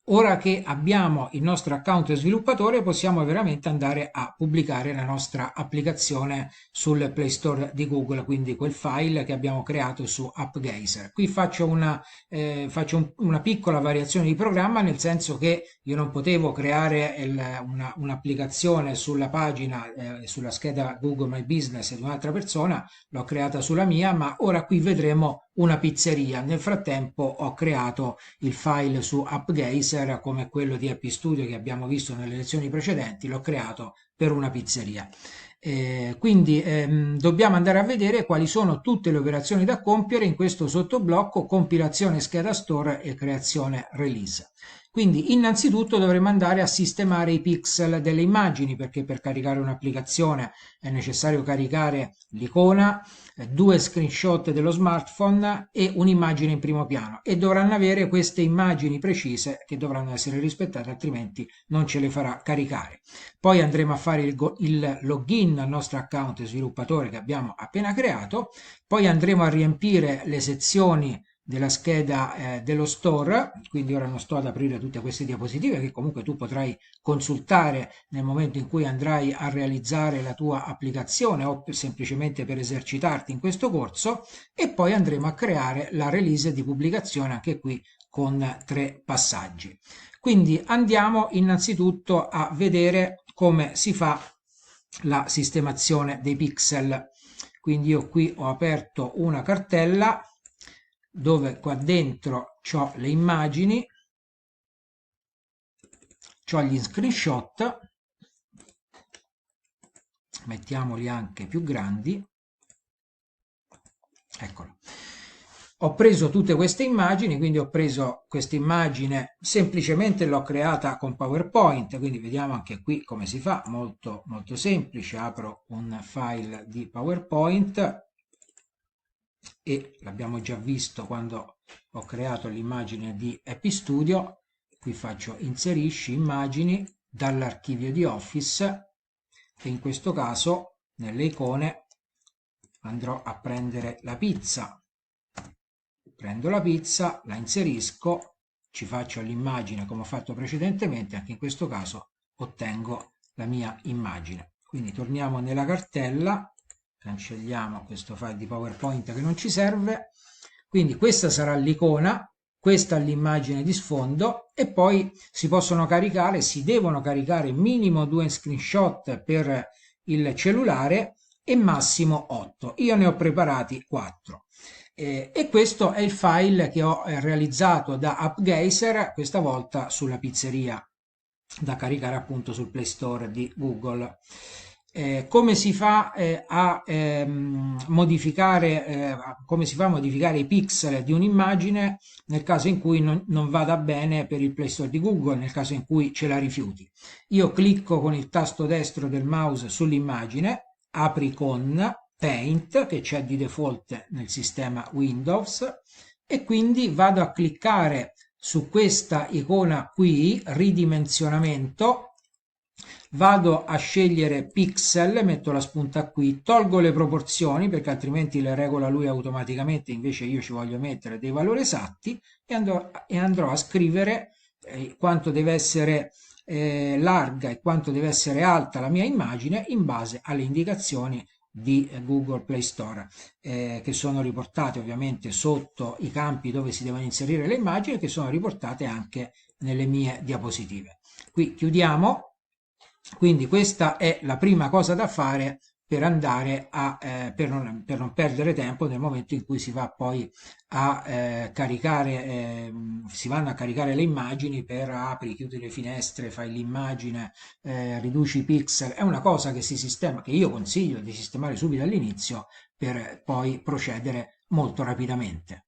ora che abbiamo il nostro account sviluppatore possiamo veramente andare a pubblicare la nostra applicazione sul Play Store di Google, quindi quel file che abbiamo creato su AppGeyser. Qui faccio una piccola variazione di programma, nel senso che io non potevo creare un'applicazione sulla pagina, sulla scheda Google My Business di un'altra persona, l'ho creata sulla mia, ma ora qui vedremo una pizzeria. Nel frattempo ho creato il file su AppGeyser, come quello di Happy Studio che abbiamo visto nelle lezioni precedenti, l'ho creato per una pizzeria. Quindi dobbiamo andare a vedere quali sono tutte le operazioni da compiere in questo sottoblocco: compilazione scheda store e creazione release. Quindi innanzitutto dovremo andare a sistemare i pixel delle immagini, perché per caricare un'applicazione è necessario caricare l'icona, due screenshot dello smartphone e un'immagine in primo piano, e dovranno avere queste immagini precise che dovranno essere rispettate, altrimenti non ce le farà caricare. Poi andremo a fare il login al nostro account sviluppatore che abbiamo appena creato, poi andremo a riempire le sezioni della scheda dello store. Quindi ora non sto ad aprire tutte queste diapositive, che comunque tu potrai consultare nel momento in cui andrai a realizzare la tua applicazione o semplicemente per esercitarti in questo corso, e poi andremo a creare la release di pubblicazione, anche qui con 3 passaggi. Quindi andiamo innanzitutto a vedere come si fa la sistemazione dei pixel. Quindi io qui ho aperto una cartella dove qua dentro ho le immagini, ho gli screenshot, mettiamoli anche più grandi, eccolo. Ho preso tutte queste immagini, quindi ho preso questa immagine, semplicemente l'ho creata con PowerPoint, quindi vediamo anche qui come si fa, molto molto semplice. Apro un file di PowerPoint e l'abbiamo già visto quando ho creato l'immagine di Happy Studio. Qui faccio inserisci immagini dall'archivio di Office, e in questo caso nelle icone andrò a prendere la pizza. Prendo la pizza, la inserisco, ci faccio l'immagine come ho fatto precedentemente, anche in questo caso ottengo la mia immagine. Quindi torniamo nella cartella, cancelliamo questo file di PowerPoint che non ci serve. Quindi questa sarà l'icona, questa è l'immagine di sfondo, e poi si possono caricare, si devono caricare minimo 2 screenshot per il cellulare e massimo 8. Io ne ho preparati 4. E questo è il file che ho realizzato da AppGeyser, questa volta sulla pizzeria, da caricare appunto sul Play Store di Google. Come si fa a modificare i pixel di un'immagine nel caso in cui non vada bene per il Play Store di Google, nel caso in cui ce la rifiuti? Io clicco con il tasto destro del mouse sull'immagine, apri con Paint, che c'è di default nel sistema Windows, e quindi vado a cliccare su questa icona qui, ridimensionamento, vado a scegliere pixel, metto la spunta qui, tolgo le proporzioni perché altrimenti le regola lui automaticamente, invece io ci voglio mettere dei valori esatti, e andrò a scrivere quanto deve essere larga e quanto deve essere alta la mia immagine in base alle indicazioni di Google Play Store, che sono riportate ovviamente sotto i campi dove si devono inserire le immagini, che sono riportate anche nelle mie diapositive. Qui chiudiamo. Quindi questa è la prima cosa da fare per andare per non perdere tempo nel momento in cui si va poi a caricare, si vanno a caricare le immagini, per apri, chiudi le finestre, fai l'immagine, riduci i pixel. È una cosa che si sistema, che io consiglio di sistemare subito all'inizio, per poi procedere molto rapidamente.